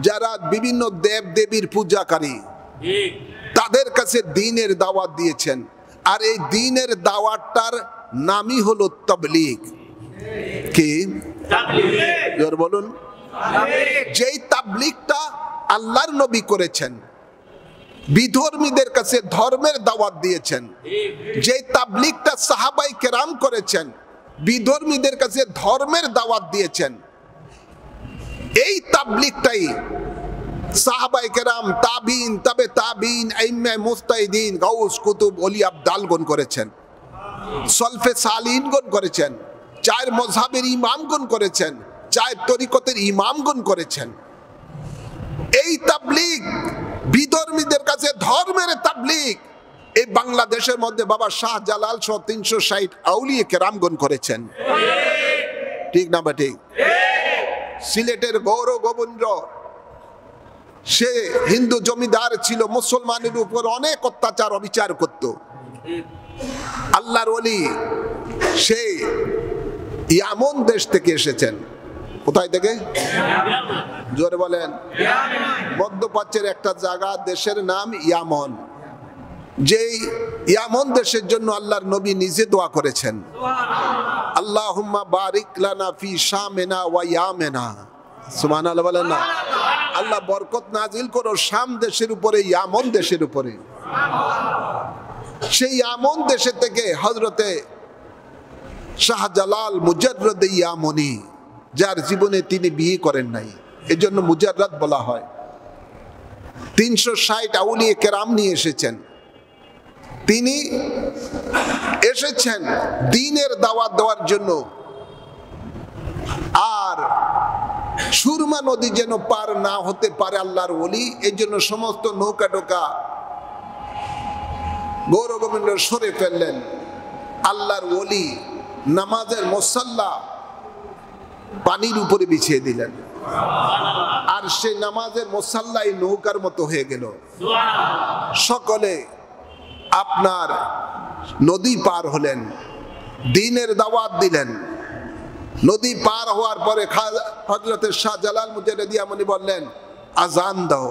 A: যারা বিভিন্ন দেব দেবীর পূজাকারী, তাদের কাছে দ্বীনের দাওয়াত দিয়েছেন। আর এই দ্বীনের দাওয়াতটার নামই হলো তাবলীগ। কি তাবলীগ? বলুন। যেই তাবলীগটা আল্লাহর নবী করেছেন, বিধর্মীদের কাছে ধর্মের দাওয়াত দিয়েছেন। যেই তাবলীগটা সাহাবায়ে কেরাম করেছেন, বিধর্মীদের কাছে ধর্মের দাওয়াত দিয়েছেন। এই তাবলীগটাই সাহাবায়ে কেরাম, তাবিন, তবে তাবিন, আইম্মে মুজতাহিদিন, গাউস, কুতুব, ওলি, আবদালগণ করেছেন। সলফে সালিহিনগণ করেছেন। 4 মযহাবের ইমামগণ করেছেন। 4 তরিকতের ইমামগণ করেছেন। এই তাবলীগ বিধর্মীদের কাছে ধর্মের তাবলীগ এই বাংলাদেশের মধ্যে বাবা শাহজালাল সহ 360 আউলিয়া কেরামগণ করেছেন। ঠিক না বা ঠিক? সিলেটের গৌর গোবিন্দ, সে হিন্দু জমিদার ছিল, মুসলমানের উপর অনেক অত্যাচার অবিচার করত। আল্লাহর ওলি সে ইয়ামন দেশ থেকে এসেছেন। কোথায় থেকে? জোরে বলেন। মধ্যপ্রাচ্যের একটা জায়গা, দেশের নাম ইয়ামন। যেই ইয়ামন দেশের জন্য আল্লাহর নবী নিজে দোয়া করেছেন, আল্লাহুম্মা বারিক লানা ফি শামিনা ওয়া ইয়ামিনা। সুবহানাল্লাহ বলেন না? আল্লাহ বরকত নাজিল করো শাম দেশের উপরে, ইয়ামন দেশের উপরে। সেই ইয়ামন দেশে থেকে হযরতে শাহজালাল মুজাররদ ইয়ামনি, যার জীবনে তিনি বিয়ে করেন নাই, এজন্য মুজাররদ বলা হয়। 360 আউলিয়া কেরাম নিয়ে এসেছেন। তিনি এসেছেন দ্বীনের দাওয়াত দেওয়ার জন্য। আর সুরমা নদী যেন পার না হতে পারে আল্লাহর ওলি, এই জন্য সমস্ত নৌকা টোকা গৌর গোবিন্দ সরে ফেললেন। আল্লাহর ওলি নামাজের মুসাল্লা পানির উপরে বিছিয়ে দিলেন, আর সেই নামাজের মুসাল্লাই নৌকার মতো হয়ে গেল। সকলে আপনার নদী পার হলেন, দ্বীনের দাওয়াত দিলেন। নদী পার হওয়ার পরে হযরত শাহজালাল মুজাররদ ইয়ামনি বললেন, আজান দাও।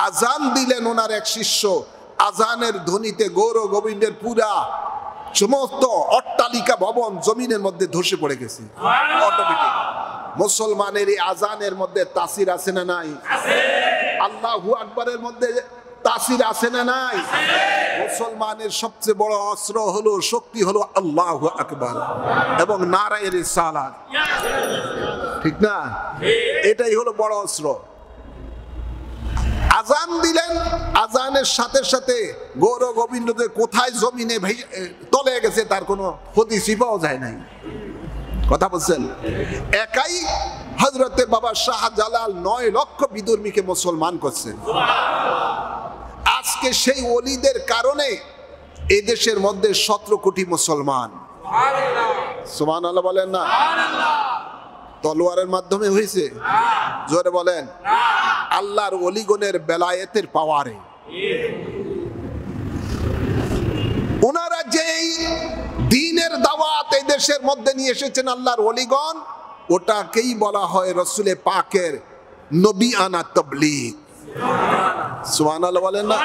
A: আজান দিলেন ওনার এক শিষ্য। আজানের ধ্বনিতে গৌর গোবিন্দের পুরা সমস্ত অট্টালিকা ভবন জমিনের মধ্যে ধসে পড়ে গেছে অটোমেটিক। মুসলমানের এই আজানের মধ্যে তাসির আছে না নাই? আল্লাহু আকবারের মধ্যে তাসির আছে না নাই? মুসলমানের সবচেয়ে বড় অস্ত্র হলো, শক্তি হলো আল্লাহু আকবার এবং নারায়ে রিসালাত। ঠিক না? এটাই হলো বড় অস্ত্র। আজান দিলেন, আজানের সাথে সাথে গৌর গোবিন্দ কোথায় জমিনে তলে গেছে তার কোনো হদিসই পাওয়া যায় নাই। কথা বলছেন? একাই হযরতে বাবা শাহজালাল 9 লক্ষ বিধর্মীকে মুসলমান করছেন। আজকে সেই ওলিদের কারণে এই দেশের মধ্যে 17 কোটি মুসলমান। সুবহানাল্লাহ বলেন না? তলোয়ারের মাধ্যমে হয়েছে? জোরে বলেন। আল্লাহর ওলিগণের বেলায়েতের পাওয়ারে। ওনারা যেই দ্বীনের দাওয়াত এই দেশের মধ্যে নিয়ে এসেছেন আল্লাহর ওলিগণ, ওটাকেই বলা হয় রসুলে পাকের নবী আনা তাবলীগ। সুবহানাল্লাহ বলেন না?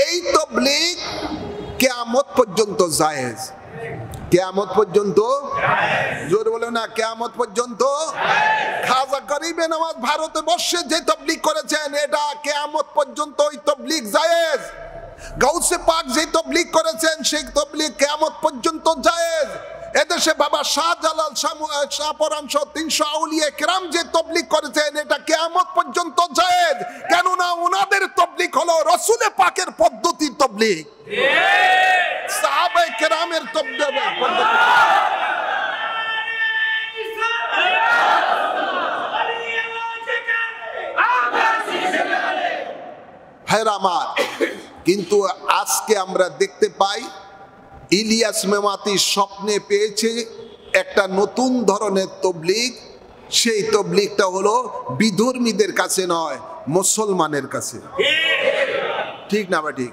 A: এই তাবলীগ কিয়ামত পর্যন্ত জায়েজ। কিয়ামত পর্যন্ত? জোরে বলেন না, কিয়ামত পর্যন্ত। খাজা গরিবে নওয়াজ ভারতে বসে যে তাবলীগ করেছেন, এটা কিয়ামত পর্যন্ত ওই তাবলীগ জায়েজ। গাউসে পাক যে তাবলীগ করেছেন, সেই তাবলীগ কিয়ামত পর্যন্ত জায়েজ। এদেশে বাবা শাহজালাল শাহপরান 300 আউলিয়া কেরাম যে তাবলীগ করেছেন, এটা কিয়ামত পর্যন্ত জায়েজ। কেননা ওনাদের তাবলীগ হলো রাসূলে পাকের পদ্ধতির তাবলীগ, সাহাবায়ে কেরামের তাবলীগ। ভাইরা আমার, কিন্তু আজকে আমরা দেখতে পাই ইলিয়াস মেমাতি স্বপ্নে পেয়েছে একটা নতুন ধরনের তাবলীগ। সেই তাবলীগটা হলো বিধর্মীদের কাছে নয়, মুসলমানের কাছে। ঠিক না? বা ঠিক?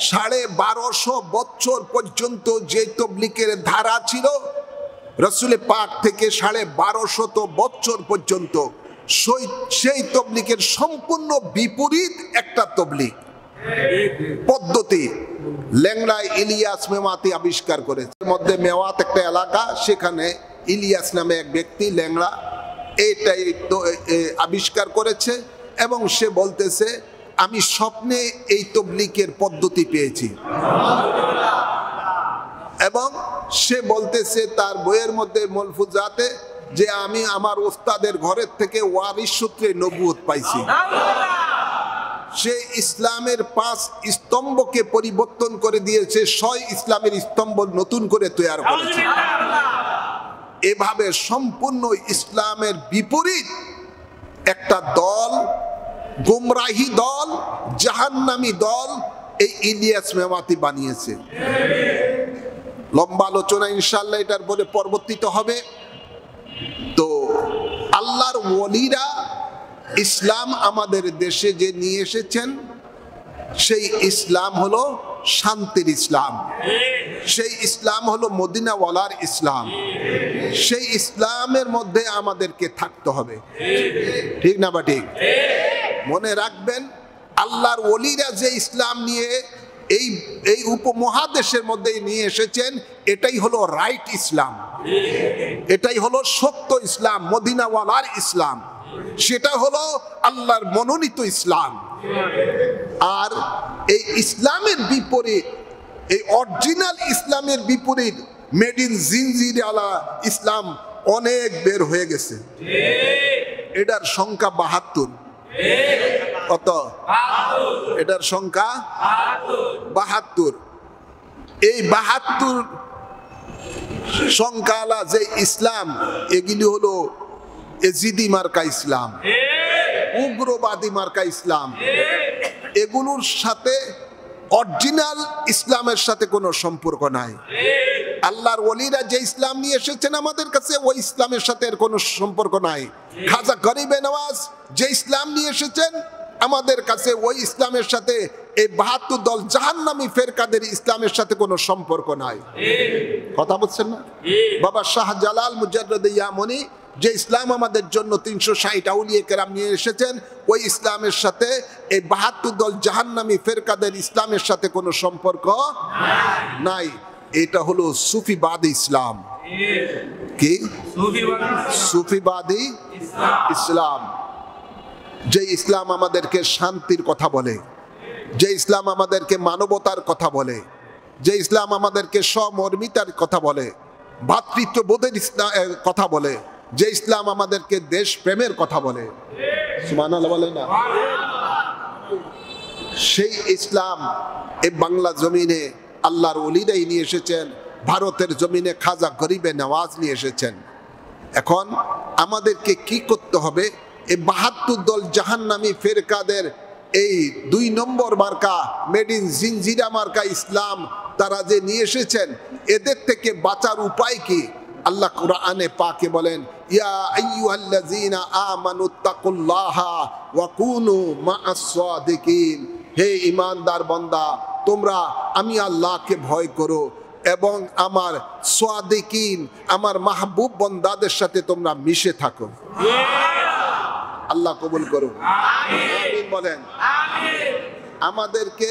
A: 1250 বছর পর্যন্ত যে তাবলীগের ধারা ছিল, রাসূলে পাক থেকে 1250 বছর পর্যন্ত সেই তাবলীগের সম্পূর্ণ বিপরীত একটা তাবলীগ পদ্ধতি লেংড়ায় ইলিয়াস মেমাতি আবিষ্কার করেছে। এর মধ্যে মেওয়াত একটা এলাকা, সেখানে ইলিয়াস নামে এক ব্যক্তি লেংড়া এইটাই আবিষ্কার করেছে। এবং সে বলতেছে, আমি স্বপ্নে এই তাবলীগের পদ্ধতি পেয়েছি। এবং সে বলতেছে তার বইয়ের মধ্যে মলফুজাতে যে আমি আমার ওস্তাদের ঘরের থেকে ওয়ারিস সূত্রে নবুয়ত পাইছি। সে ইসলামের 5 স্তম্ভকে পরিবর্তন করে দিয়েছে, 6 ইসলামের স্তম্ভ নতুন করে তৈরি করেছে। এভাবে সম্পূর্ণ ইসলামের বিপরীত একটা দল, গুমরাহি দল, জাহান্নামী দল এই ইলিয়াস মেমাতি বানিয়েছে। লম্বা আলোচনা ইনশাআল্লাহ এটার পরে পরবর্তীত হবে। তো আল্লাহর ওলিরা ইসলাম আমাদের দেশে যে নিয়ে এসেছেন, সেই ইসলাম হলো শান্তির ইসলাম, সেই ইসলাম হলো মদিনাওয়ালার ইসলাম। সেই ইসলামের মধ্যে আমাদেরকে থাকতে হবে। ঠিক না বা ঠিক? মনে রাখবেন, আল্লাহর ওলিরা যে ইসলাম নিয়ে এই এই উপমহাদেশের মধ্যে নিয়ে এসেছেন, এটাই হলো রাইট ইসলাম, এটাই হলো সত্য ইসলাম, মদিনাওয়ালার ইসলাম, সেটা হলো আল্লাহর মনোনীত ইসলাম। আর এই ইসলামের বিপরীত, এই অরিজিনাল ইসলামের বিপরীত মেড ইন জিনজিরালা ইসলাম অনেক বের হয়ে গেছে। এটার সংখ্যা 72। কত? এটার সংখ্যা 72। এই 72 সংখ্যাওয়ালা যে ইসলাম, এগুলি হলো এজিদি মার্কা ইসলাম, উগ্রবাদী মার্কা ইসলাম। এগুলোর সাথে অরিজিনাল ইসলামের সাথে কোনো সম্পর্ক নাই। আল্লাহর ওলিরা যে ইসলাম নিয়ে এসেছেন আমাদের কাছে, ওই ইসলামের সাথে এর কোনো সম্পর্ক নাই। খাজা গরিবে নওয়াজ যে ইসলাম নিয়ে এসেছেন আমাদের কাছে, ওই ইসলামের সাথে এই 72 দল জাহান্নামী ফেরকাদের ইসলামের সাথে কোনো সম্পর্ক নাই। কথা বলছেন না? বাবা শাহজালাল মুজাদ্দিদ ইয়ামানি যে ইসলাম আমাদের জন্য 360 আউলিয়া কেরাম নিয়ে এসেছেন, ওই ইসলামের সাথে এই 72 দল জাহান্নামী ফেরকাদের ইসলামের সাথে কোনো সম্পর্ক নাই। এটা হলো সুফিবাদী ইসলাম। কি? সুফিবাদী ইসলাম। যে ইসলাম আমাদেরকে শান্তির কথা বলে, যে ইসলাম আমাদেরকে মানবতার কথা বলে, যে ইসলাম আমাদেরকে সমর্মিতার কথা বলে, ভ্রাতৃত্ববোধের কথা বলে, যে ইসলাম আমাদেরকে দেশ প্রেমের কথা বলে, সুবহানাল্লাহ বলে না, সেই ইসলাম এই বাংলা জমিনে আল্লাহর ওলিরাই নিয়ে এসেছেন। ভারতের জমিনে খাজা গরিবে নওয়াজ নিয়ে এসেছেন। এখন আমাদেরকে কি করতে হবে? এই 72 দল জাহান্নামী ফেরকাদের এই 2 নম্বর মার্কা মেড ইন জিনজিরা মার্কা ইসলাম তারা যে নিয়ে এসেছেন, এদের থেকে বাঁচার উপায় কি? আল্লাহ কোরআনে পাকে বলেন, ইয়া আইয়ুহাল্লাযীনা আমানুত্তাকুল্লাহা ওয়া কুনু মা'আস সাদিকিন। হে ঈমানদার বান্দা, তোমরা আমি আল্লাহকে ভয় করো এবং আমার সাদিকিন, আমার মাহবুব বান্দাদের সাথে তোমরা মিশে থাকো। আল্লাহ কবুল করুন, আমিন বলেন। আমাদেরকে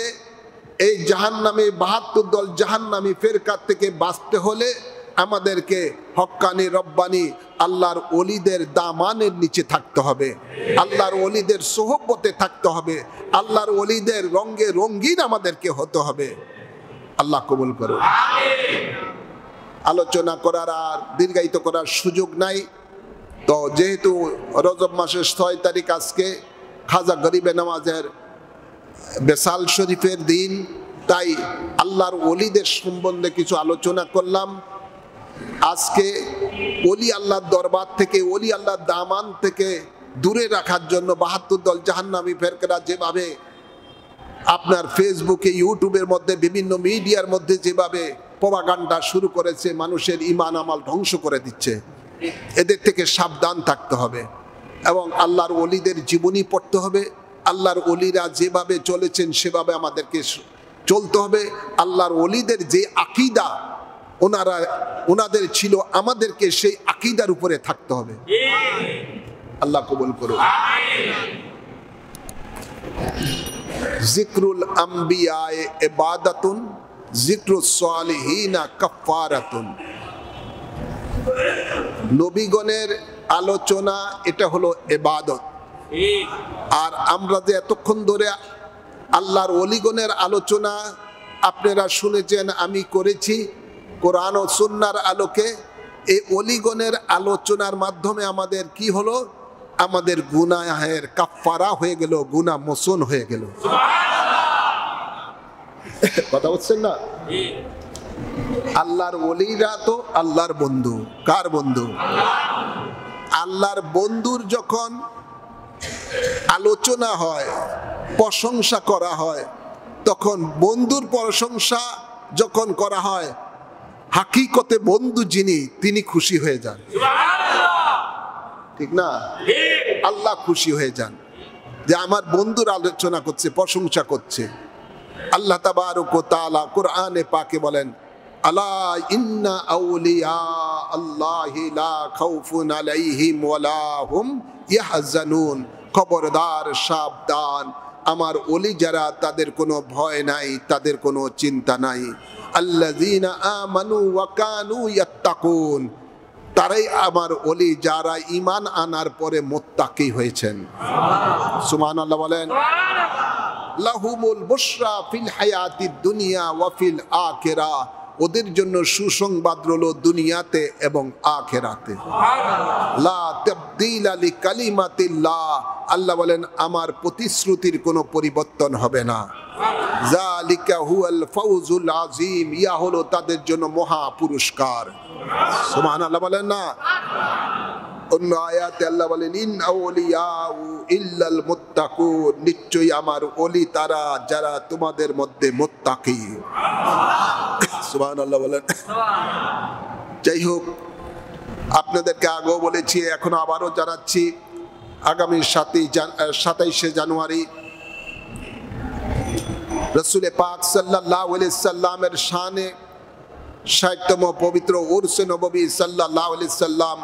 A: এই জাহান্নামী 72 দল জাহান্নামী ফেরকার থেকে বাঁচতে হলে আমাদেরকে হক্কানি রব্বানি আল্লাহর ওলিদের দামানের নিচে থাকতে হবে, আল্লাহর ওলিদের সোহবতে থাকতে হবে, আল্লাহর ওলিদের রঙে রঙিন আমাদেরকে হতে হবে। আল্লাহ কবুল করুন। আলোচনা করার আর দীর্ঘায়িত করার সুযোগ নাই। তো যেহেতু রজব মাসের 6 তারিখ আজকে খাজা গরিবে নওয়াজের বেসাল শরীফের দিন, তাই আল্লাহর ওলিদের সম্বন্ধে কিছু আলোচনা করলাম। আজকে ওলি আল্লাহর দরবার থেকে, ওলি আল্লাহর দামান থেকে দূরে রাখার জন্য 72 দল জাহান্নামী ফেরকারা যেভাবে আপনার ফেসবুকে, ইউটিউবের মধ্যে, বিভিন্ন মিডিয়ার মধ্যে যেভাবে প্রপাগান্ডা শুরু করেছে, মানুষের ঈমান আমাল ধ্বংস করে দিচ্ছে, এদের থেকে সাবধান থাকতে হবে এবং আল্লাহর ওলিদের জীবনী পড়তে হবে। আল্লাহর ওলিরা যেভাবে চলেছেন সেভাবে আমাদেরকে চলতে হবে। আল্লাহর ওলিদের যে আকীদা ওনাদের ছিল, আমাদেরকে সেই আকীদার উপরে থাকতে হবে। আল্লাহ কবুল করুন। জিক্রুল আম্বিয়ায়ে ইবাদাতুন, জিক্রুস সালিহিনা কাফারাতুন। নবীগণের আলোচনা এটা হলো ইবাদত। আর আমরা যে এতক্ষণ ধরে আল্লাহর ওলিগণের আলোচনা আপনারা শুনেছেন, আমি করেছি কোরআন ও সুন্নাহর আলোকে। এই ওলিগণের আলোচনার মাধ্যমে আমাদের কি হলো? আমাদের গুনাহের কাফারা হয়ে গেল, গুনাহ মোচন হয়ে গেল। কথা বলছেন না? আল্লাহর ওলিরা তো আল্লাহর বন্ধু। কার বন্ধু? আল্লাহর বন্ধুর যখন আলোচনা হয়, প্রশংসা করা হয়, তখন বন্ধুর প্রশংসা যখন করা হয়, হাকিকতে বন্ধু যিনি, তিনি খুশি হয়ে যান। ঠিক না? আল্লাহ খুশি হয়ে যান যে আমার বন্ধুর আলোচনা করছে, প্রশংসা করছে। আল্লাহ তাবারক ওয়া তাআলা কোরআনে পাকে বলেন, আলা ইন্না আউলিয়া আল্লাহি লা খাউফুন আলাইহিম ওয়া লা হুম ইয়াহজানুন। খবরদার, সাবধান, আমার ওলি যারা তাদের কোনো ভয় নাই, তাদের কোনো চিন্তা নাই। আল্লাযীনা আমানু ওয়া কানু ইয়াত্তাকুন, তারাই আমার ওলি যারা ঈমান আনার পরে মুত্তাকি হয়েছেন। সুবহানাল্লাহ বলেন। লাহুমুল বুশরা ফিল হায়াতিদ দুনিয়া ওয়া ফিল আখিরাহ, ওদের জন্য সুসংবাদ রইল দুনিয়াতে এবং আখিরাতে। লা তাবদীলা লিকালিমাতিল্লাহ, আল্লাহ বলেন আমার প্রতিশ্রুতির কোনো পরিবর্তন হবে না। যালিকা হুয়াল ফাউজুল আযীম, ইয়া হলো তাদের জন্য মহা পুরস্কার। সুবহানাল্লাহ বলেন না। অন্য আয়াতে আল্লাহ বলেন ইন আউলিয়াউ ইল্লাল মুত্তাকুন, নিশ্চয়ই আমার ওলি তারা যারা তোমাদের মধ্যে মুত্তাকি। সুবহানাল্লাহ বলেন। যাই হোক, আপনাদেরকে আগেও বলেছি, এখন আবারও জানাচ্ছি, আগামী 27শে জানুয়ারি রাসূল পাক সাল্লাল্লাহু আলাইহি সাল্লামের শানে ৬০তম পবিত্র উরসে নববী সাল্লাল্লাহু আলাইহি সাল্লাম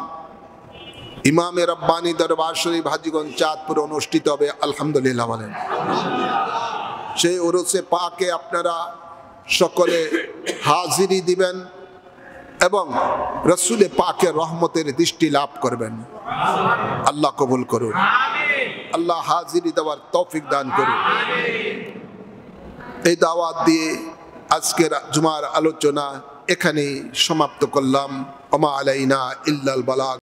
A: ইমামে রব্বানী দরবার শরীফ হাজীগঞ্জ চাঁদপুর অনুষ্ঠিত হবে। আলহামদুলিল্লাহ বলেন। সেই উরসে পাকে আপনারা সকলে হাজিরি দিবেন এবং রাসূল পাকের রহমতের দৃষ্টি লাভ করবেন। আল্লাহ কবুল করুন, আল্লাহ হাজিরি দেওয়ার তৌফিক দান করুন। এই দাওয়াত দিয়ে আজকের জুমার আলোচনা এখানেই সমাপ্ত করলাম। ওমা আলাইনা ইল্লাল বালাগ।